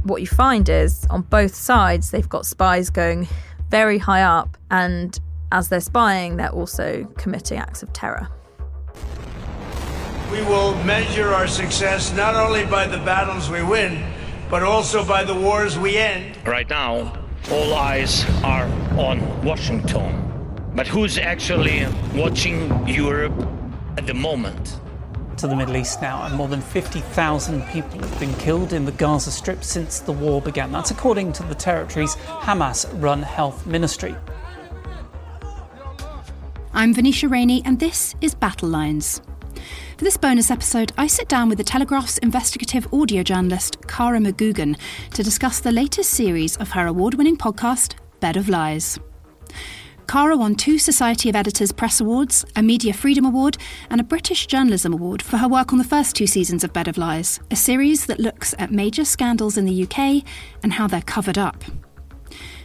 what you find is on both sides, they've got spies going very high up, and as they're spying, they're also committing acts of terror. We will measure our success not only by the battles we win, but also by the wars we end. Right now, all eyes are on Washington. But who's actually watching Europe at the moment? To the Middle East now, and more than 50,000 people have been killed in the Gaza Strip since the war began. That's according to the territory's Hamas-run health ministry. I'm Venetia Rainey, and this is Battle Lines. For this bonus episode, I sit down with the Telegraph's investigative audio journalist Cara McGoogan to discuss the latest series of her award-winning podcast, Bed of Lies. Cara won 2 Society of Editors Press Awards, a Media Freedom Award, and a British Journalism Award for her work on the first 2 seasons of Bed of Lies, a series that looks at major scandals in the UK and how they're covered up.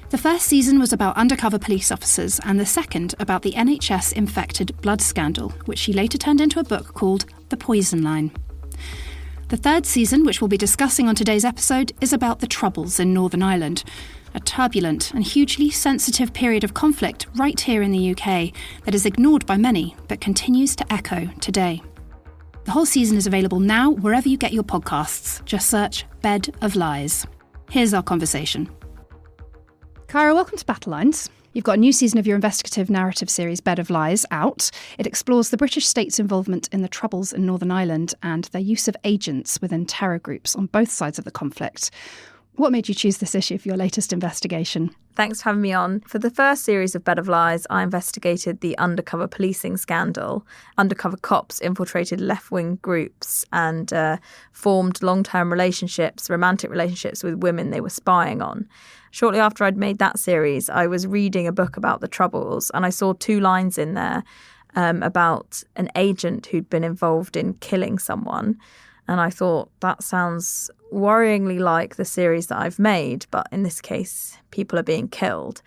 The first season was about undercover police officers, and the second about the NHS-infected blood scandal, which she later turned into a book called The Poison Line. The third season, which we'll be discussing on today's episode, is about the Troubles in Northern Ireland, a turbulent and hugely sensitive period of conflict right here in the UK that is ignored by many but continues to echo today. The whole season is available now wherever you get your podcasts. Just search Bed of Lies. Here's our conversation. Cara, welcome to Battle Lines. You've got a new season of your investigative narrative series, Bed of Lies, out. It explores the British state's involvement in the Troubles in Northern Ireland and their use of agents within terror groups on both sides of the conflict. What made you choose this issue for your latest investigation? Thanks for having me on. For the first series of Bed of Lies, I investigated the undercover policing scandal. Undercover cops infiltrated left-wing groups and formed long-term relationships, romantic relationships with women they were spying on. Shortly after I'd made that series, I was reading a book about the Troubles, and I saw 2 lines in there about an agent who'd been involved in killing someone. And I thought, that sounds worryingly like the series that I've made, but in this case, people are being killed.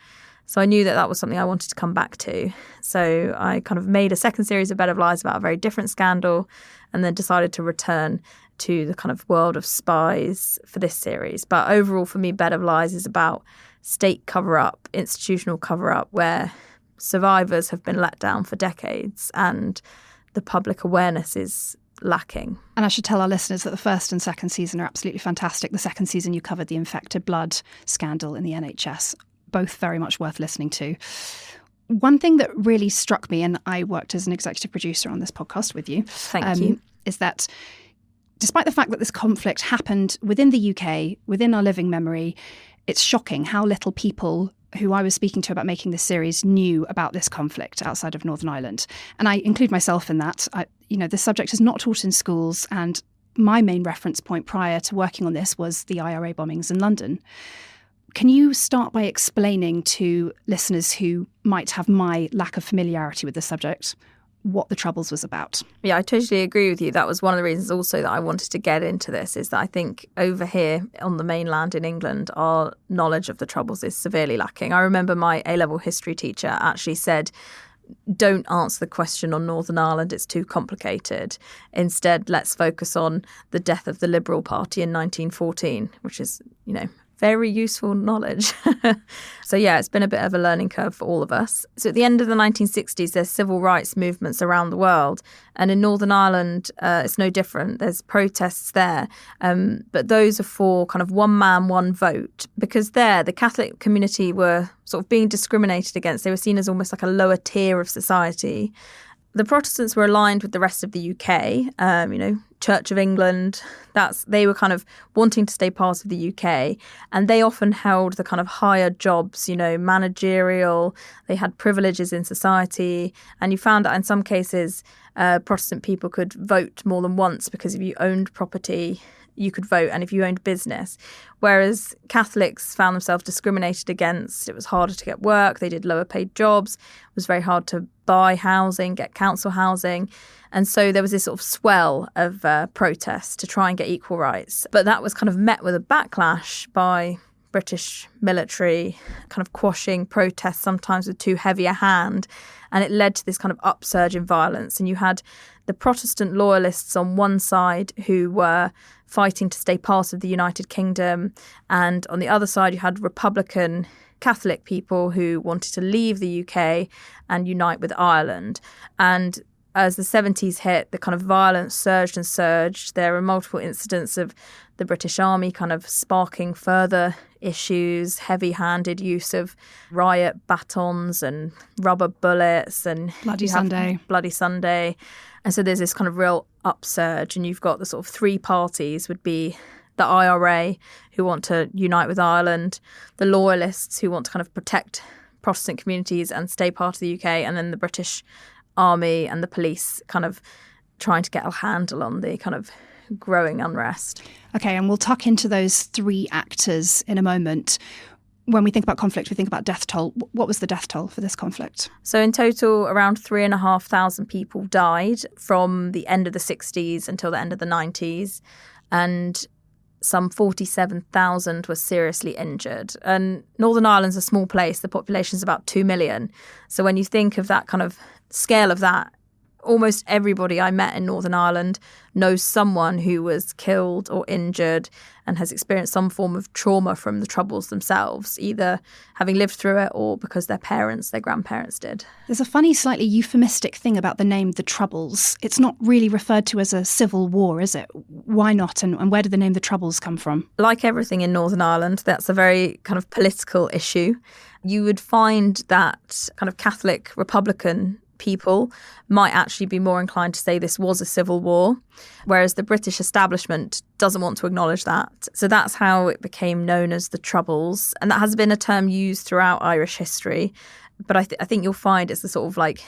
So I knew that that was something I wanted to come back to. So I kind of made a second series of Bed of Lies about a very different scandal, and then decided to return to the kind of world of Spies for this series. But overall, for me, Bed of Lies is about state cover-up, institutional cover-up, where survivors have been let down for decades and the public awareness is lacking. And I should tell our listeners that the first and second season are absolutely fantastic. The second season you covered the infected blood scandal in the NHS. Both very much worth listening to. One thing that really struck me, and I worked as an executive producer on this podcast with you, Thank you, is that despite the fact that this conflict happened within the UK, within our living memory, it's shocking how little people who I was speaking to about making this series knew about this conflict outside of Northern Ireland. And I include myself in that. The subject is not taught in schools, and my main reference point prior to working on this was the IRA bombings in London. Can you start by explaining to listeners who might have my lack of familiarity with the subject what the Troubles was about? Yeah, I totally agree with you. That was one of the reasons also that I wanted to get into this, is that I think over here on the mainland in England, our knowledge of the Troubles is severely lacking. I remember my A-level history teacher actually said, don't answer the question on Northern Ireland, it's too complicated. Instead, let's focus on the death of the Liberal Party in 1914, which is, very useful knowledge. So yeah, it's been a bit of a learning curve for all of us. So at the end of the 1960s, there's civil rights movements around the world. And in Northern Ireland, it's no different. There's protests there. But those are for kind of one man, one vote. Because there, the Catholic community were sort of being discriminated against. They were seen as almost like a lower tier of society. The Protestants were aligned with the rest of the UK, Church of England. They were kind of wanting to stay part of the UK, and they often held the kind of higher jobs, managerial. They had privileges in society, and you found that in some cases, Protestant people could vote more than once because if you owned property, you could vote, and if you owned business. Whereas Catholics found themselves discriminated against. It was harder to get work. They did lower paid jobs. It was very hard to buy housing, get council housing. And so there was this sort of swell of protests to try and get equal rights. But that was kind of met with a backlash by British military kind of quashing protests, sometimes with too heavy a hand. And it led to this kind of upsurge in violence. And you had the Protestant loyalists on one side who were fighting to stay part of the United Kingdom. And on the other side, you had Republican Catholic people who wanted to leave the UK and unite with Ireland. And as the 70s hit, the kind of violence surged and surged. There were multiple incidents of the British Army kind of sparking further issues, heavy-handed use of riot batons and rubber bullets and Bloody Sunday. And so there's this kind of real upsurge, and you've got the sort of three parties would be the IRA, who want to unite with Ireland, the Loyalists, who want to kind of protect Protestant communities and stay part of the UK, and then the British Army and the police kind of trying to get a handle on the kind of growing unrest. Okay, and we'll tuck into those three actors in a moment. When we think about conflict, we think about death toll. What was the death toll for this conflict? So in total, around 3,500 people died from the end of the 60s until the end of the 90s. And some 47,000 were seriously injured. And Northern Ireland's a small place. The population's about 2 million. So when you think of that kind of scale of that, almost everybody I met in Northern Ireland knows someone who was killed or injured and has experienced some form of trauma from the Troubles themselves, either having lived through it or because their parents, their grandparents did. There's a funny, slightly euphemistic thing about the name the Troubles. It's not really referred to as a civil war, is it? Why not? And where did the name the Troubles come from? Like everything in Northern Ireland, that's a very kind of political issue. You would find that kind of Catholic Republican people might actually be more inclined to say this was a civil war, whereas the British establishment doesn't want to acknowledge that. So that's how it became known as the Troubles. And that has been a term used throughout Irish history. But I think you'll find it's the sort of like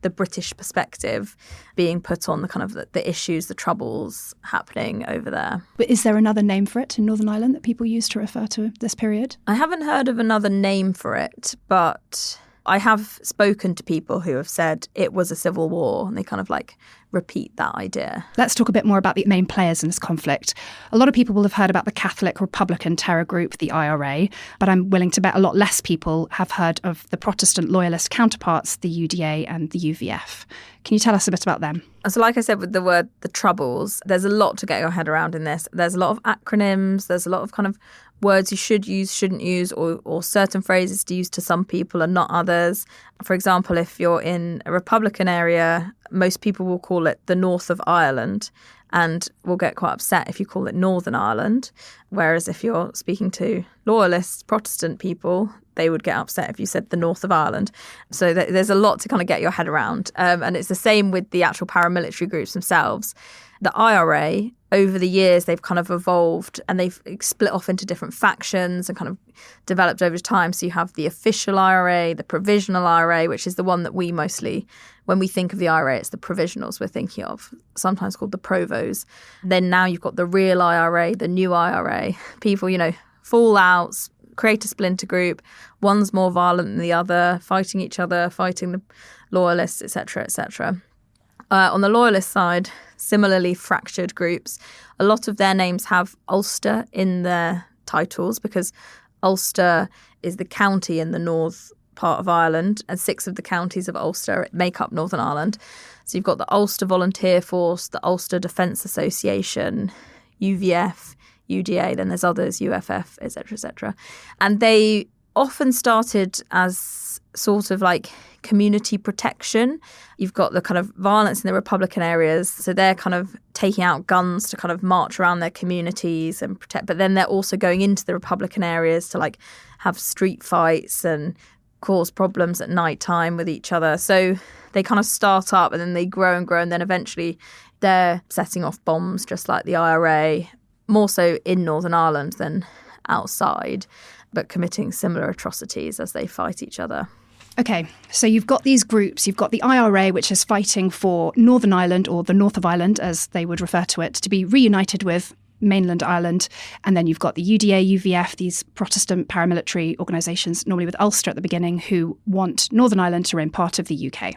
the British perspective being put on the kind of the issues, the troubles happening over there. But is there another name for it in Northern Ireland that people use to refer to this period? I haven't heard of another name for it, but I have spoken to people who have said it was a civil war, and they kind of like repeat that idea. Let's talk a bit more about the main players in this conflict. A lot of people will have heard about the Catholic Republican terror group, the IRA, but I'm willing to bet a lot less people have heard of the Protestant loyalist counterparts, the UDA and the UVF. Can you tell us a bit about them? So like I said with the word the Troubles, there's a lot to get your head around in this. There's a lot of acronyms, there's a lot of kind of words you should use, shouldn't use, or certain phrases to use to some people and not others. For example, if you're in a Republican area, most people will call it the North of Ireland and will get quite upset if you call it Northern Ireland. Whereas if you're speaking to loyalists, Protestant people, they would get upset if you said the North of Ireland. So there's a lot to kind of get your head around. And it's the same with the actual paramilitary groups themselves. The IRA, over the years, they've kind of evolved and they've split off into different factions and kind of developed over time. So you have the official IRA, the provisional IRA, which is the one that we mostly, when we think of the IRA, it's the provisionals we're thinking of, sometimes called the provos. Then now you've got the real IRA, the new IRA. People, fall out, create a splinter group. One's more violent than the other, fighting each other, fighting the loyalists, etc., etc. On the loyalist side, similarly fractured groups. A lot of their names have Ulster in their titles because Ulster is the county in the north part of Ireland, and 6 of the counties of Ulster make up Northern Ireland. So you've got the Ulster Volunteer Force, the Ulster Defence Association, UVF, UDA, then there's others, UFF, etc., etc. And they often started as sort of like community protection. You've got the kind of violence in the Republican areas, so they're kind of taking out guns to kind of march around their communities and protect, but then they're also going into the Republican areas to like have street fights and cause problems at night time with each other. So they kind of start up and then they grow, and then eventually they're setting off bombs just like the IRA, more so in Northern Ireland than outside, but committing similar atrocities as they fight each other. Okay, so you've got these groups. You've got the IRA, which is fighting for Northern Ireland, or the North of Ireland, as they would refer to it, to be reunited with mainland Ireland. And then you've got the UDA, UVF, these Protestant paramilitary organisations, normally with Ulster at the beginning, who want Northern Ireland to remain part of the UK.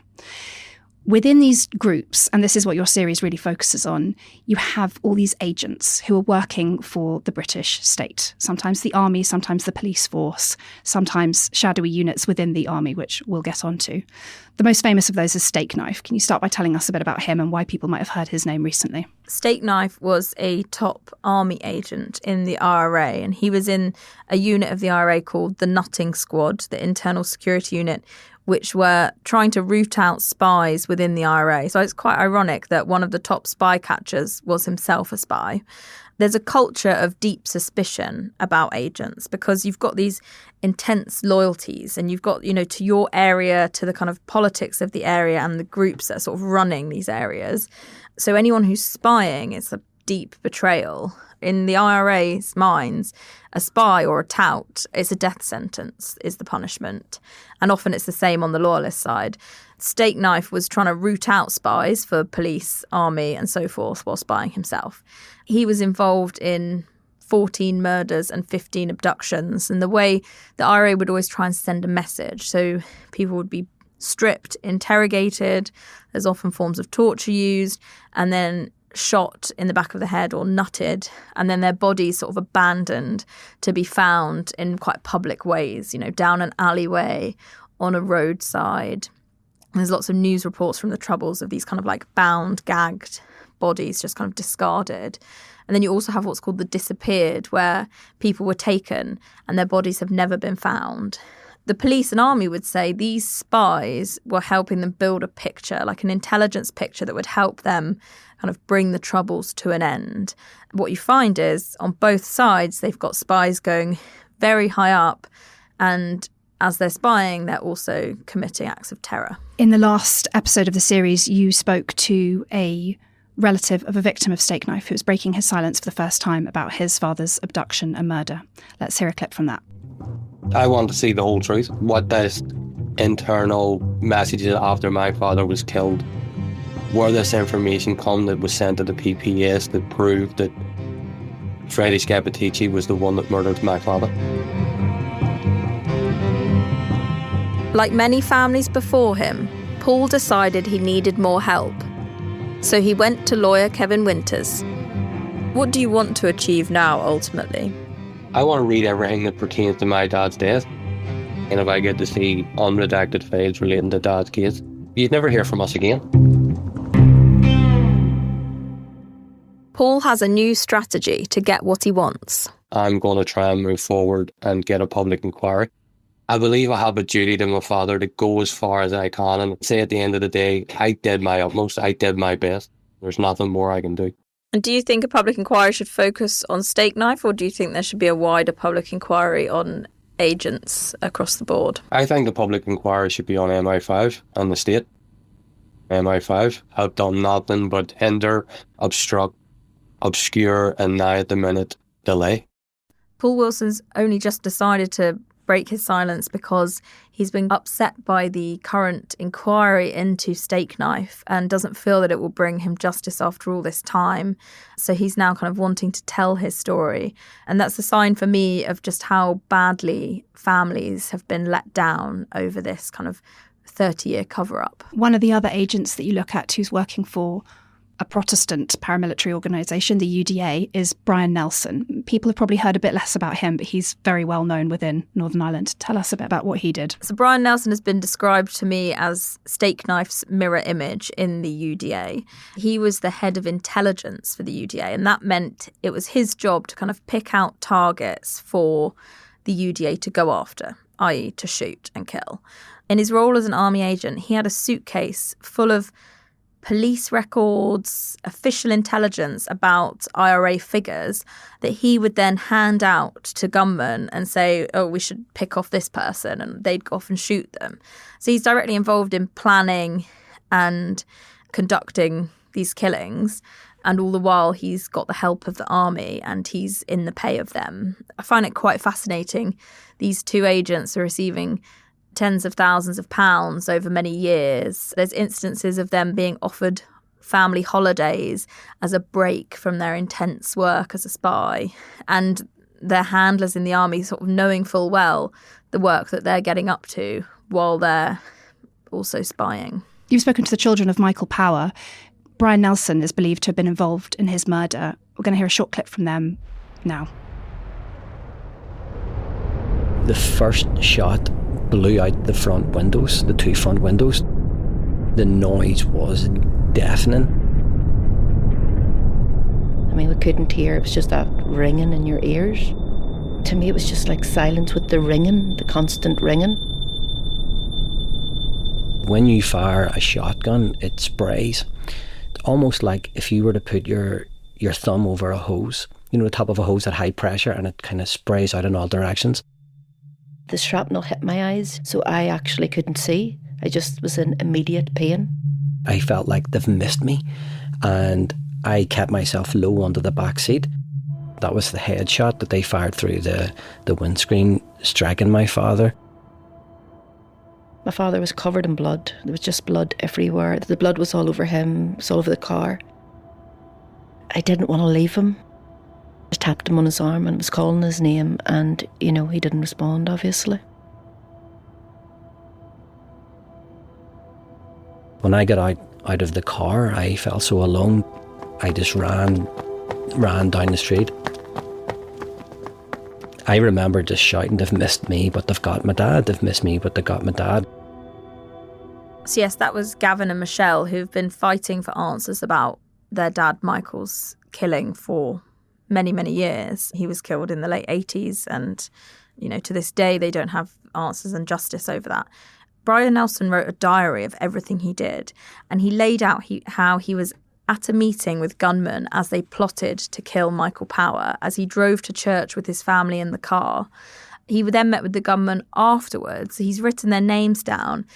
Within these groups, and this is what your series really focuses on, you have all these agents who are working for the British state. Sometimes the army, sometimes the police force, sometimes shadowy units within the army, which we'll get onto. The most famous of those is Stakeknife. Can you start by telling us a bit about him and why people might have heard his name recently? Stakeknife was a top army agent in the IRA, and he was in a unit of the IRA called the Nutting Squad, the Internal Security Unit, which were trying to root out spies within the IRA. So it's quite ironic that one of the top spy catchers was himself a spy. There's a culture of deep suspicion about agents because you've got these intense loyalties and you've got, to your area, to the kind of politics of the area and the groups that are sort of running these areas. So anyone who's spying is a deep betrayal. In the IRA's minds, a spy or a tout, it's a death sentence, is the punishment. And often it's the same on the loyalist side. Stakeknife was trying to root out spies for police, army and so forth while spying himself. He was involved in 14 murders and 15 abductions. And the way the IRA would always try and send a message. So people would be stripped, interrogated, there's often forms of torture used, and then shot in the back of the head or nutted, and then their bodies sort of abandoned to be found in quite public ways, down an alleyway, on a roadside. And there's lots of news reports from the Troubles of these kind of like bound, gagged bodies just kind of discarded. And then you also have what's called the disappeared, where people were taken and their bodies have never been found. The police and army would say these spies were helping them build a picture, like an intelligence picture that would help them kind of bring the Troubles to an end. What you find is on both sides, they've got spies going very high up, and as they're spying, they're also committing acts of terror. In the last episode of the series, you spoke to a relative of a victim of Stakeknife who was breaking his silence for the first time about his father's abduction and murder. Let's hear a clip from that. I want to see the whole truth. What this internal messages after my father was killed, where this information come that was sent to the PPS that proved that Freddie Scappaticci was the one that murdered my father. Like many families before him, Paul decided he needed more help. So he went to lawyer Kevin Winters. What do you want to achieve now, ultimately? I want to read everything that pertains to my dad's death. And if I get to see unredacted files relating to dad's case, you'd never hear from us again. Paul has a new strategy to get what he wants. I'm going to try and move forward and get a public inquiry. I believe I have a duty to my father to go as far as I can and say at the end of the day, I did my utmost, I did my best. There's nothing more I can do. And do you think a public inquiry should focus on Stakeknife, or do you think there should be a wider public inquiry on agents across the board? I think the public inquiry should be on MI5 and the state. MI5 have done nothing but hinder, obstruct, obscure, and now at the minute, delay. Paul Wilson's only just decided to break his silence because he's been upset by the current inquiry into Stakeknife and doesn't feel that it will bring him justice after all this time. So he's now kind of wanting to tell his story. And that's a sign for me of just how badly families have been let down over this kind of 30-year cover-up. One of the other agents that you look at who's working for a Protestant paramilitary organisation, the UDA, is Brian Nelson. People have probably heard a bit less about him, but he's very well known within Northern Ireland. Tell us a bit about what he did. So Brian Nelson has been described to me as Stakeknife's mirror image in the UDA. He was the head of intelligence for the UDA, and that meant it was his job to kind of pick out targets for the UDA to go after, i.e. to shoot and kill. In his role as an army agent, he had a suitcase full of police records, official intelligence about IRA figures that he would then hand out to gunmen and say, oh, we should pick off this person, and they'd go off and shoot them. So he's directly involved in planning and conducting these killings, and all the while he's got the help of the army and he's in the pay of them. I find it quite fascinating. These two agents are receiving tens of thousands of pounds over many years. There's instances of them being offered family holidays as a break from their intense work as a spy, and their handlers in the army sort of knowing full well the work that they're getting up to while they're also spying. You've spoken to the children of Michael Power. Brian Nelson is believed to have been involved in his murder. We're going to hear a short clip from them now. The first shot blew out the front windows, the 2 front windows. The noise was deafening. I mean, we couldn't hear. It was just that ringing in your ears. To me, it was just like silence with the ringing, the constant ringing. When you fire a shotgun, it sprays. It's almost like if you were to put your thumb over a hose, you know, the top of a hose at high pressure, and it kind of sprays out in all directions. The shrapnel hit my eyes, so I actually couldn't see. I just was in immediate pain. I felt like they've missed me, and I kept myself low under the back seat. That was the headshot that they fired through the windscreen, striking my father. My father was covered in blood. There was just blood everywhere. The blood was all over him, it was all over the car. I didn't want to leave him. I tapped him on his arm and was calling his name, and, you know, he didn't respond, obviously. When I got out of the car, I felt so alone. I just ran down the street. I remember just shouting, "They've missed me, but they've got my dad. They've missed me, but they've got my dad." So yes, that was Gavin and Michelle, who've been fighting for answers about their dad Michael's killing for many, many years. He was killed in the late 80s, and, you know, to this day they don't have answers and justice over that. Brian Nelson wrote a diary of everything he did, and he laid out how he was at a meeting with gunmen as they plotted to kill Michael Power, as he drove to church with his family in the car. He then met with the gunmen afterwards. He's written their names down.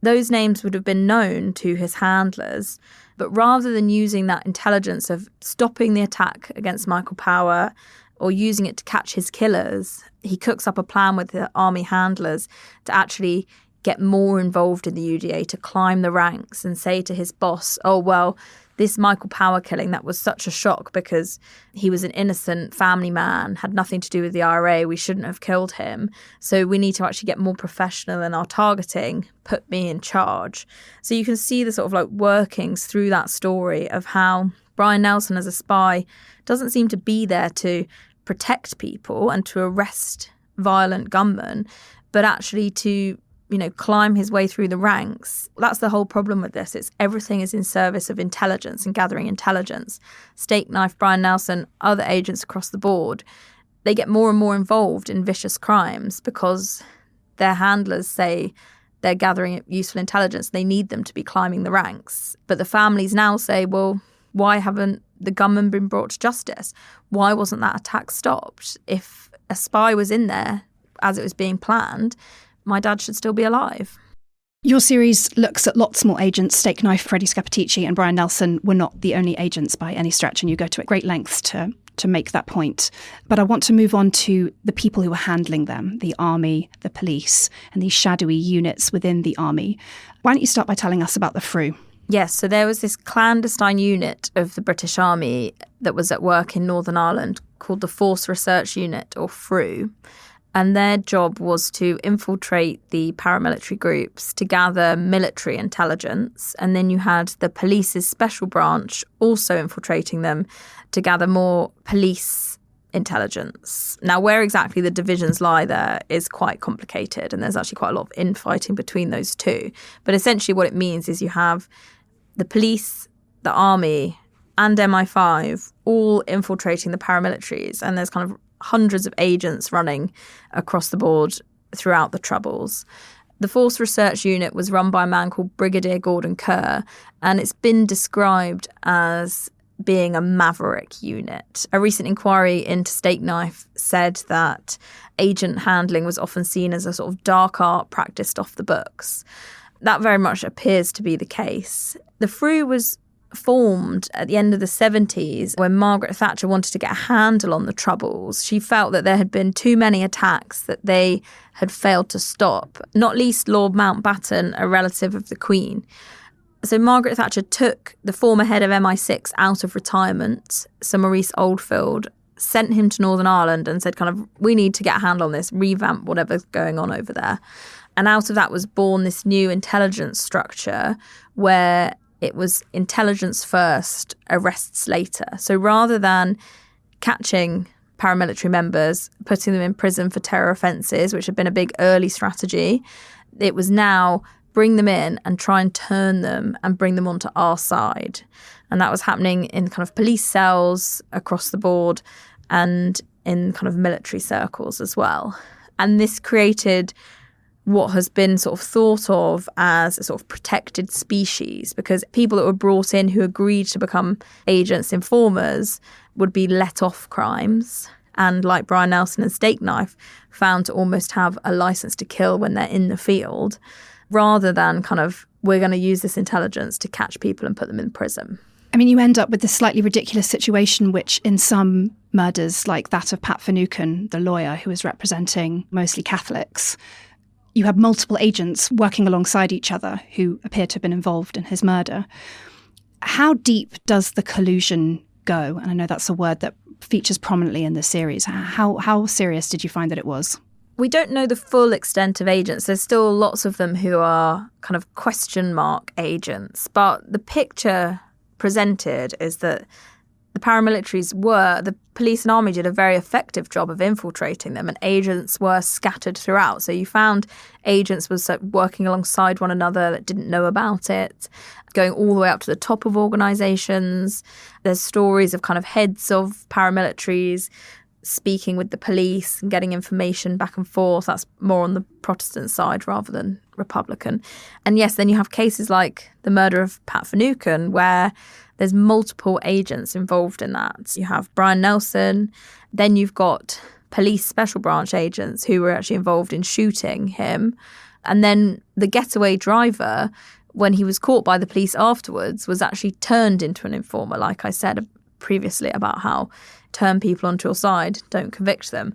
Those names would have been known to his handlers, but rather than using that intelligence of stopping the attack against Michael Power or using it to catch his killers, he cooks up a plan with the army handlers to actually get more involved in the UDA, to climb the ranks and say to his boss, "Oh, well, this Michael Power killing, that was such a shock because he was an innocent family man, had nothing to do with the IRA. We shouldn't have killed him. So we need to actually get more professional in our targeting. Put me in charge." So you can see the sort of like workings through that story of how Brian Nelson as a spy doesn't seem to be there to protect people and to arrest violent gunmen, but actually to, you know, climb his way through the ranks. That's the whole problem with this. It's everything is in service of intelligence and gathering intelligence. Stakeknife, Brian Nelson, other agents across the board, they get more and more involved in vicious crimes because their handlers say they're gathering useful intelligence. They need them to be climbing the ranks. But the families now say, well, why haven't the gunmen been brought to justice? Why wasn't that attack stopped? If a spy was in there as it was being planned, my dad should still be alive. Your series looks at lots more agents. Stakeknife, Freddie Scappaticci and Brian Nelson were not the only agents by any stretch, and you go to great lengths to make that point. But I want to move on to the people who were handling them, the army, the police, and these shadowy units within the army. Why don't you start by telling us about the FRU? Yes, so there was this clandestine unit of the British Army that was at work in Northern Ireland called the Force Research Unit, or FRU. And their job was to infiltrate the paramilitary groups to gather military intelligence. And then you had the police's special branch also infiltrating them to gather more police intelligence. Now, where exactly the divisions lie there is quite complicated. And there's actually quite a lot of infighting between those two. But essentially what it means is you have the police, the army, and MI5 all infiltrating the paramilitaries. And there's kind of hundreds of agents running across the board throughout the Troubles. The Force Research Unit was run by a man called Brigadier Gordon Kerr, and it's been described as being a maverick unit. A recent inquiry into Stakeknife said that agent handling was often seen as a sort of dark art practiced off the books. That very much appears to be the case. The FRU was formed at the end of the 70s when Margaret Thatcher wanted to get a handle on the Troubles. She felt that there had been too many attacks that they had failed to stop, not least Lord Mountbatten, a relative of the Queen. So Margaret Thatcher took the former head of MI6 out of retirement, Sir Maurice Oldfield, sent him to Northern Ireland and said kind of, we need to get a handle on this, revamp whatever's going on over there. And out of that was born this new intelligence structure where it was intelligence first, arrests later. So rather than catching paramilitary members, putting them in prison for terror offences, which had been a big early strategy, it was now bring them in and try and turn them and bring them onto our side. And that was happening in kind of police cells across the board and in kind of military circles as well. And this created what has been sort of thought of as a sort of protected species, because people that were brought in who agreed to become agents, informers, would be let off crimes. And like Brian Nelson and Stakeknife, found to almost have a license to kill when they're in the field, rather than kind of, we're going to use this intelligence to catch people and put them in prison. I mean, you end up with this slightly ridiculous situation, which in some murders, like that of Pat Finucane, the lawyer who was representing mostly Catholics, you have multiple agents working alongside each other who appear to have been involved in his murder. How deep does the collusion go? And I know that's a word that features prominently in the series. How serious did you find that it was? We don't know the full extent of agents. There's still lots of them who are kind of question mark agents. But the picture presented is that the paramilitaries the police and army did a very effective job of infiltrating them, and agents were scattered throughout. So you found agents was working alongside one another that didn't know about it, going all the way up to the top of organisations. There's stories of kind of heads of paramilitaries speaking with the police and getting information back and forth. That's more on the Protestant side rather than Republican. And yes, then you have cases like the murder of Pat Finucane, where there's multiple agents involved in that. You have Brian Nelson, then you've got police special branch agents who were actually involved in shooting him. And then the getaway driver, when he was caught by the police afterwards, was actually turned into an informer, like I said previously about how turn people onto your side, don't convict them.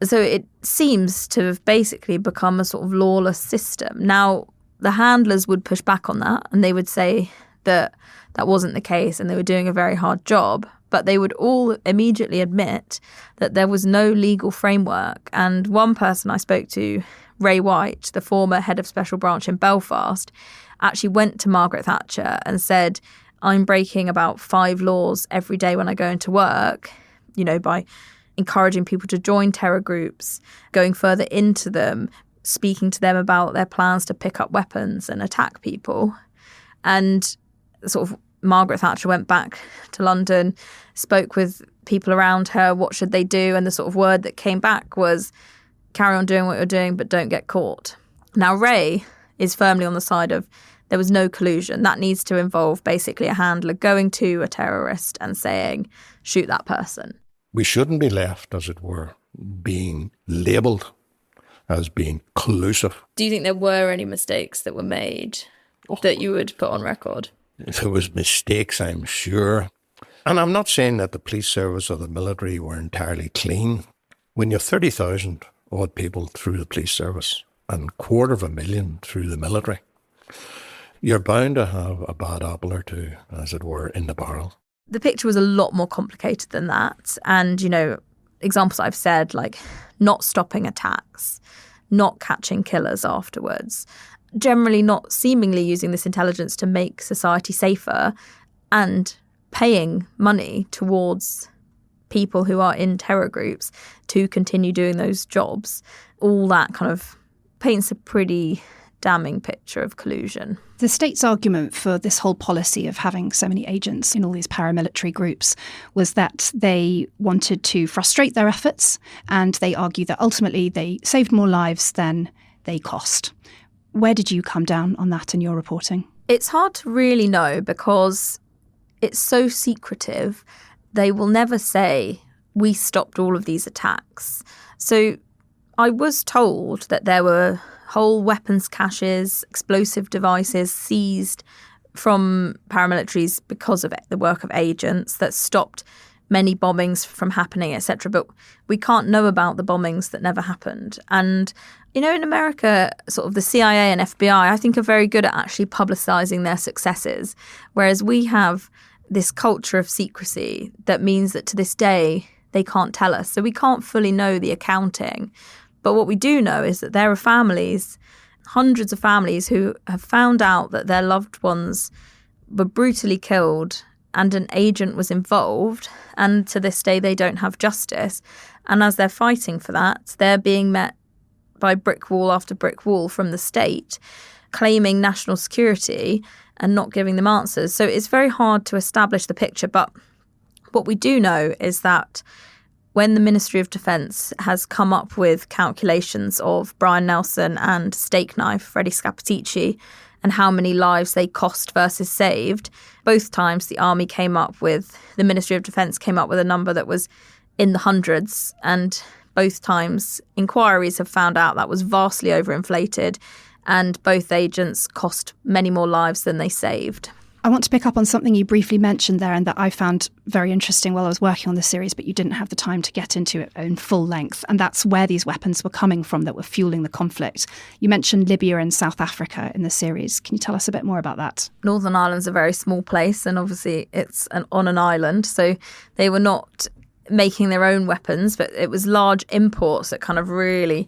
So it seems to have basically become a sort of lawless system. Now, the handlers would push back on that, and they would say that that wasn't the case and they were doing a very hard job, but they would all immediately admit that there was no legal framework. And one person I spoke to, Ray White, the former head of Special Branch in Belfast, actually went to Margaret Thatcher and said, I'm breaking about 5 laws every day when I go into work, by encouraging people to join terror groups, going further into them, speaking to them about their plans to pick up weapons and attack people. And sort of Margaret Thatcher went back to London, spoke with people around her, what should they do? And the sort of word that came back was, carry on doing what you're doing, but don't get caught. Now, Ray is firmly on the side of there was no collusion. That needs to involve basically a handler going to a terrorist and saying, shoot that person. We shouldn't be left, as it were, being labelled as being collusive. Do you think there were any mistakes that were made that you would put on record? There was mistakes, I'm sure. And I'm not saying that the police service or the military were entirely clean. When you have 30,000 odd people through the police service and 250,000 through the military, you're bound to have a bad apple or two, as it were, in the barrel. The picture was a lot more complicated than that. And, examples I've said, like not stopping attacks, not catching killers afterwards, generally not seemingly using this intelligence to make society safer, and paying money towards people who are in terror groups to continue doing those jobs. All that kind of paints a pretty damning picture of collusion. The state's argument for this whole policy of having so many agents in all these paramilitary groups was that they wanted to frustrate their efforts, and they argue that ultimately they saved more lives than they cost. Where did you come down on that in your reporting? It's hard to really know because it's so secretive. They will never say, we stopped all of these attacks. So I was told that there were whole weapons caches, explosive devices seized from paramilitaries because of the work of agents that stopped many bombings from happening, etc. But we can't know about the bombings that never happened. And, in America, sort of the CIA and FBI, I think, are very good at actually publicising their successes, whereas we have this culture of secrecy that means that to this day they can't tell us. So we can't fully know the accounting. But what we do know is that there are families, hundreds of families, who have found out that their loved ones were brutally killed and an agent was involved, and to this day they don't have justice. And as they're fighting for that, they're being met by brick wall after brick wall from the state, claiming national security and not giving them answers. So it's very hard to establish the picture. But what we do know is that when the Ministry of Defence has come up with calculations of Brian Nelson and Stakeknife, Freddie Scappaticci, and how many lives they cost versus saved, both times the Ministry of Defence came up with a number that was in the hundreds, and both times inquiries have found out that was vastly overinflated, and both agents cost many more lives than they saved. I want to pick up on something you briefly mentioned there and that I found very interesting while I was working on the series, but you didn't have the time to get into it in full length, and that's where these weapons were coming from that were fueling the conflict. You mentioned Libya and South Africa in the series. Can you tell us a bit more about that? Northern Ireland's a very small place, and obviously it's on an island, so they were not making their own weapons, but it was large imports that kind of really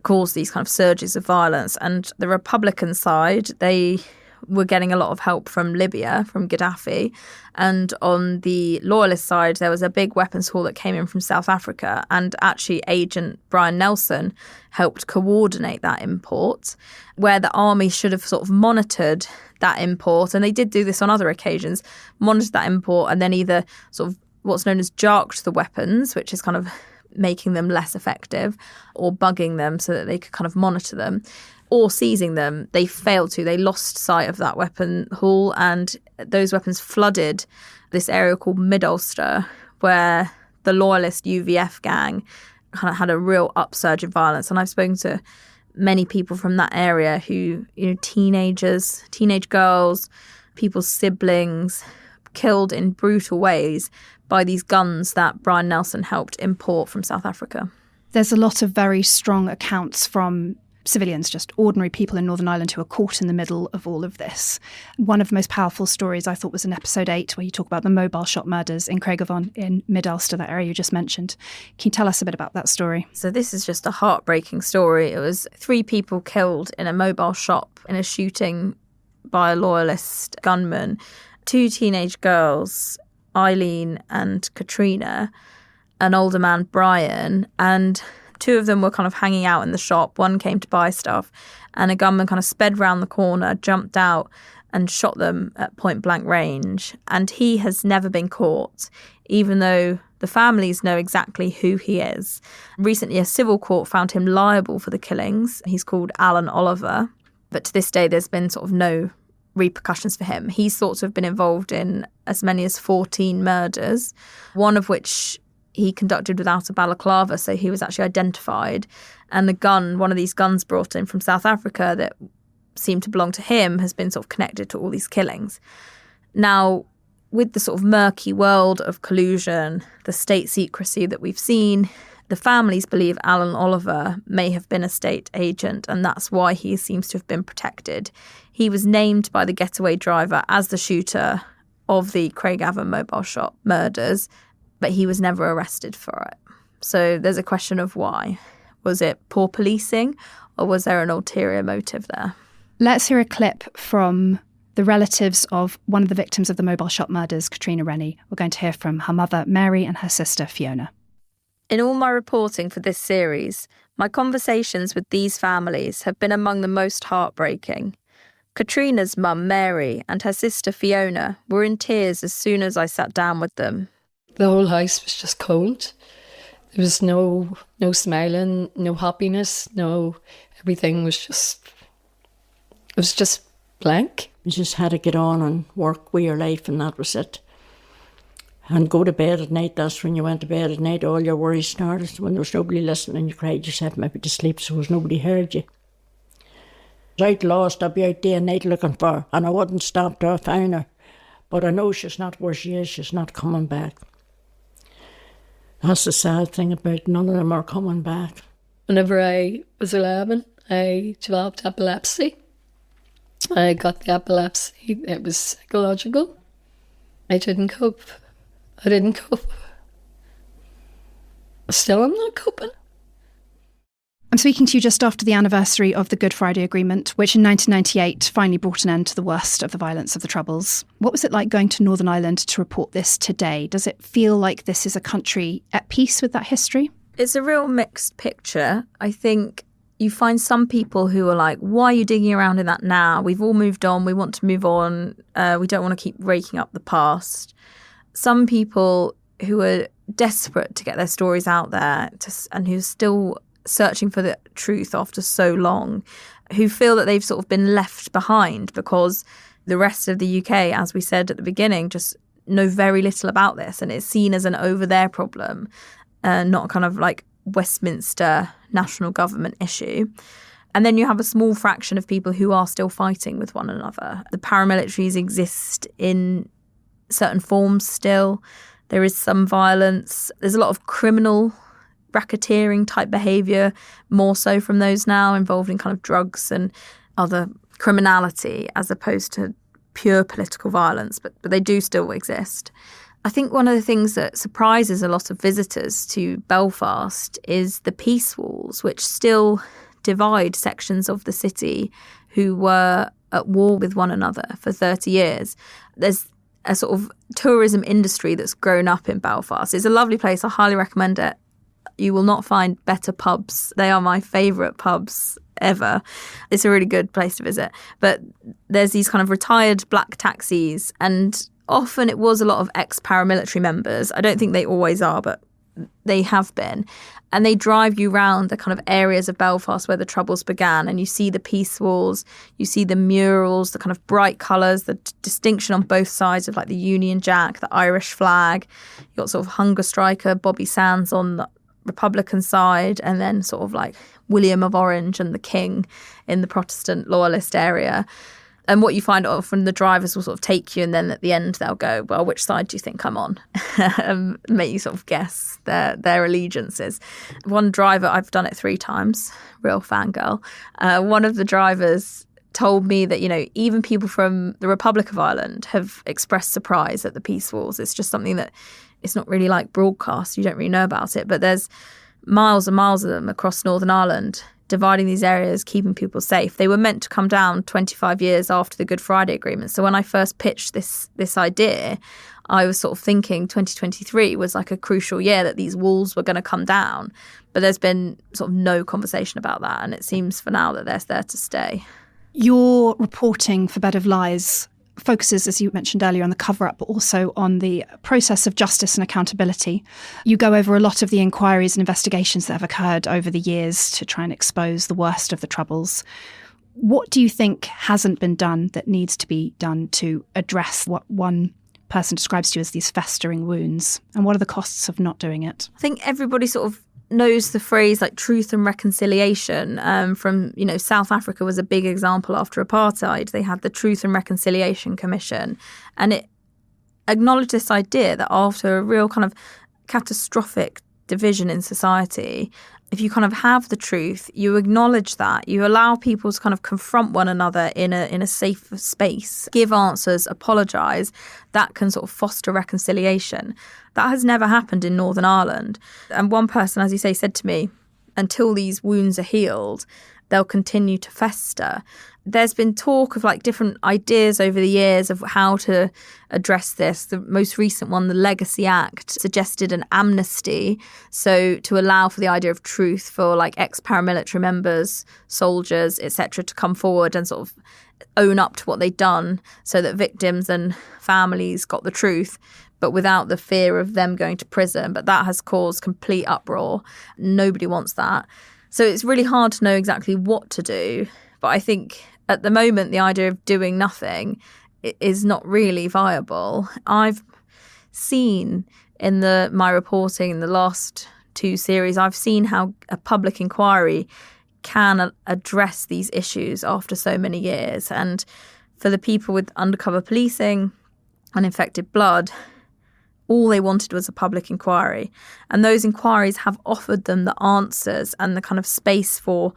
caused these kind of surges of violence. And the Republican side, they were getting a lot of help from Libya, from Gaddafi. And on the loyalist side, there was a big weapons haul that came in from South Africa. And actually, Agent Brian Nelson helped coordinate that import, where the army should have sort of monitored that import. And they did do this on other occasions, monitored that import and then either sort of what's known as jarked the weapons, which is kind of making them less effective, or bugging them so that they could kind of monitor them, or seizing them. They failed to. They lost sight of that weapon haul, and those weapons flooded this area called Mid-Ulster, where the loyalist UVF gang kind of had a real upsurge in violence. And I've spoken to many people from that area who, teenagers, teenage girls, people's siblings, killed in brutal ways by these guns that Brian Nelson helped import from South Africa. There's a lot of very strong accounts from civilians, just ordinary people in Northern Ireland who are caught in the middle of all of this. One of the most powerful stories I thought was in episode 8, where you talk about the mobile shop murders in Craigavon in Mid-Ulster, that area you just mentioned. Can you tell us a bit about that story? So this is just a heartbreaking story. It was 3 people killed in a mobile shop in a shooting by a loyalist gunman. 2 teenage girls, Eileen and Katrina, an older man, Brian, and 2 of them were kind of hanging out in the shop. One came to buy stuff, and a gunman kind of sped round the corner, jumped out and shot them at point blank range. And he has never been caught, even though the families know exactly who he is. Recently, a civil court found him liable for the killings. He's called Alan Oliver, but to this day, there's been sort of no repercussions for him. He's thought to have been involved in as many as 14 murders, one of which he conducted without a balaclava, so he was actually identified. And the gun, one of these guns brought in from South Africa that seemed to belong to him, has been sort of connected to all these killings. Now, with the sort of murky world of collusion, the state secrecy that we've seen, the families believe Alan Oliver may have been a state agent, and that's why he seems to have been protected. He was named by the getaway driver as the shooter of the Craigavon mobile shop murders, but he was never arrested for it. So there's a question of why. Was it poor policing, or was there an ulterior motive there? Let's hear a clip from the relatives of one of the victims of the mobile shop murders, Katrina Rainey. We're going to hear from her mother, Mary, and her sister, Fiona. In all my reporting for this series, my conversations with these families have been among the most heartbreaking. Katrina's mum, Mary, and her sister, Fiona, were in tears as soon as I sat down with them. The whole house was just cold. There was no smiling, no happiness, everything was just blank. You just had to get on and work with your life, and that was it. And go to bed at night. That's when you went to bed at night. All your worries started. When there was nobody listening, you cried yourself maybe to sleep, so as nobody heard you. I was out lost. I'd be out day and night looking for her, and I wouldn't stop till I found her. But I know she's not where she is. She's not coming back. That's the sad thing about it. None of them are coming back. Whenever I was 11, I developed epilepsy. I got the epilepsy. It was psychological. I didn't cope. Still, I'm not coping. I'm speaking to you just after the anniversary of the Good Friday Agreement, which in 1998 finally brought an end to the worst of the violence of the Troubles. What was it like going to Northern Ireland to report this today? Does it feel like this is a country at peace with that history? It's a real mixed picture. I think you find some people who are like, why are you digging around in that now? We've all moved on. We want to move on. We don't want to keep raking up the past. Some people who are desperate to get their stories out there and who are still searching for the truth after so long, who feel that they've sort of been left behind because the rest of the UK, as we said at the beginning, just know very little about this, and it's seen as an over there problem, not kind of like Westminster national government issue. And then you have a small fraction of people who are still fighting with one another. The paramilitaries exist in certain forms still. There is some violence. There's a lot of criminal racketeering type behaviour, more so from those now, involved in kind of drugs and other criminality as opposed to pure political violence, but they do still exist. I think one of the things that surprises a lot of visitors to Belfast is the peace walls, which still divide sections of the city who were at war with one another for 30 years. There's a sort of tourism industry that's grown up in Belfast. It's a lovely place. I highly recommend it. You will not find better pubs. They are my favourite pubs ever. It's a really good place to visit. But there's these kind of retired black taxis, and often it was a lot of ex-paramilitary members. I don't think they always are, but they have been. And they drive you round the kind of areas of Belfast where the Troubles began, and you see the peace walls, you see the murals, the kind of bright colours, the distinction on both sides of like the Union Jack, the Irish flag. You've got sort of hunger striker Bobby Sands on the Republican side, and then sort of like William of Orange and the King in the Protestant loyalist area. And what you find often, the drivers will sort of take you, and then at the end they'll go, well, which side do you think I'm on? And make you sort of guess their allegiances. One driver, I've done it 3 times, real fangirl. One of the drivers told me that, you know, even people from the Republic of Ireland have expressed surprise at the peace walls. It's just something that it's not really like broadcast. You don't really know about it. But there's miles and miles of them across Northern Ireland, dividing these areas, keeping people safe. They were meant to come down 25 years after the Good Friday Agreement. So when I first pitched this idea, I was sort of thinking 2023 was like a crucial year that these walls were going to come down. But there's been sort of no conversation about that. And it seems for now that they're there to stay. Your reporting for Bed of Lies focuses, as you mentioned earlier, on the cover-up, but also on the process of justice and accountability. You go over a lot of the inquiries and investigations that have occurred over the years to try and expose the worst of the Troubles. What do you think hasn't been done that needs to be done to address what one person describes to you as these festering wounds? And what are the costs of not doing it? I think everybody sort of knows the phrase like truth and reconciliation from, you know, South Africa was a big example after apartheid. They had the Truth and Reconciliation Commission, and it acknowledged this idea that after a real kind of catastrophic division in society, if you kind of have the truth, you acknowledge that, you allow people to kind of confront one another in a safe space, give answers, apologise, that can sort of foster reconciliation. That has never happened in Northern Ireland. And one person, as you say, said to me, until these wounds are healed, they'll continue to fester. There's been talk of like different ideas over the years of how to address this. The most recent one, the Legacy Act, suggested an amnesty, so to allow for the idea of truth for like ex-paramilitary members, soldiers, etc., to come forward and sort of own up to what they'd done, so that victims and families got the truth, but without the fear of them going to prison. But that has caused complete uproar. Nobody wants that. So it's really hard to know exactly what to do. But I think at the moment, the idea of doing nothing is not really viable. I've seen in my reporting in the last 2 series, I've seen how a public inquiry can address these issues after so many years. And for the people with undercover policing and infected blood, all they wanted was a public inquiry. And those inquiries have offered them the answers and the kind of space for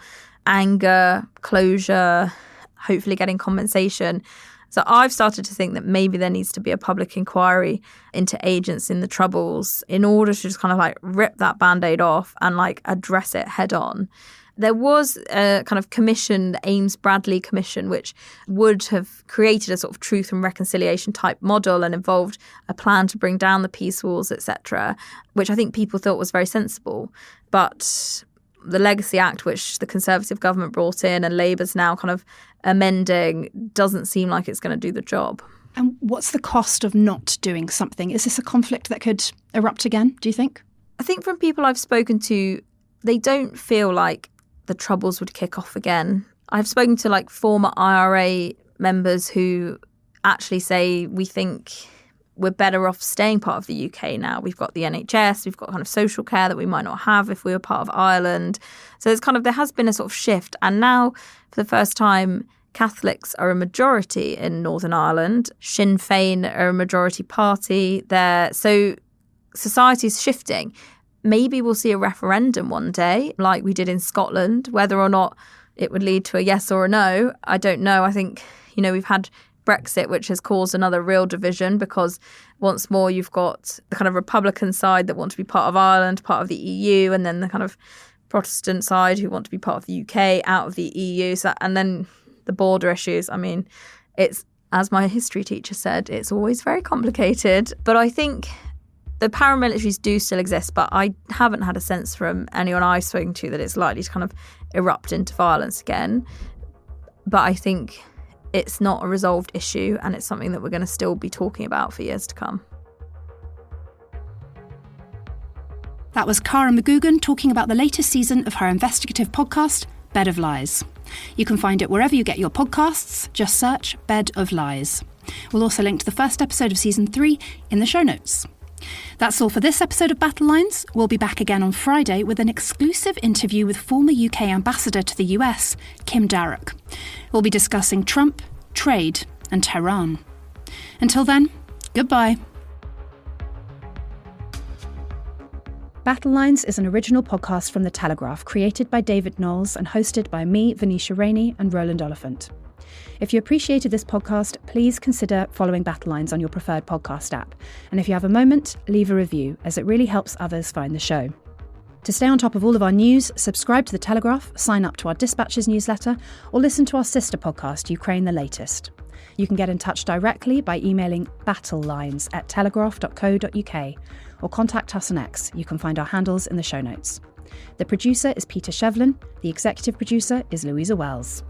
anger, closure, hopefully getting compensation. So I've started to think that maybe there needs to be a public inquiry into agents in the Troubles in order to just kind of like rip that Band-Aid off and like address it head on. There was a kind of commission, the Ames-Bradley Commission, which would have created a sort of truth and reconciliation type model and involved a plan to bring down the peace walls, etc., which I think people thought was very sensible. But the Legacy Act, which the Conservative government brought in and Labour's now kind of amending, doesn't seem like it's going to do the job. And what's the cost of not doing something? Is this a conflict that could erupt again, do you think? I think from people I've spoken to, they don't feel like the Troubles would kick off again. I've spoken to like former IRA members who actually say we think we're better off staying part of the UK now. We've got the NHS, we've got kind of social care that we might not have if we were part of Ireland. So it's kind of, there has been a sort of shift. And now for the first time, Catholics are a majority in Northern Ireland. Sinn Féin are a majority party there. So society's shifting. Maybe we'll see a referendum one day, like we did in Scotland. Whether or not it would lead to a yes or a no, I don't know. I think, we've had Brexit, which has caused another real division because once more you've got the kind of Republican side that want to be part of Ireland, part of the EU, and then the kind of Protestant side who want to be part of the UK, out of the EU. So, and then the border issues. I mean, it's, as my history teacher said, it's always very complicated. But I think the paramilitaries do still exist, but I haven't had a sense from anyone I've spoken to that it's likely to kind of erupt into violence again. But I think it's not a resolved issue, and it's something that we're going to still be talking about for years to come. That was Cara McGoogan talking about the latest season of her investigative podcast, Bed of Lies. You can find it wherever you get your podcasts. Just search Bed of Lies. We'll also link to the first episode of Season 3 in the show notes. That's all for this episode of Battle Lines. We'll be back again on Friday with an exclusive interview with former UK ambassador to the US, Kim Darroch. We'll be discussing Trump, trade and Tehran. Until then, goodbye. Battle Lines is an original podcast from The Telegraph, created by David Knowles and hosted by me, Venetia Rainey, and Roland Oliphant. If you appreciated this podcast, please consider following Battle Lines on your preferred podcast app. And if you have a moment, leave a review, as it really helps others find the show. To stay on top of all of our news, subscribe to The Telegraph, sign up to our Dispatches newsletter, or listen to our sister podcast, Ukraine the Latest. You can get in touch directly by emailing battlelines@telegraph.co.uk or contact us on X. You can find our handles in the show notes. The producer is Peter Shevlin. The executive producer is Louisa Wells.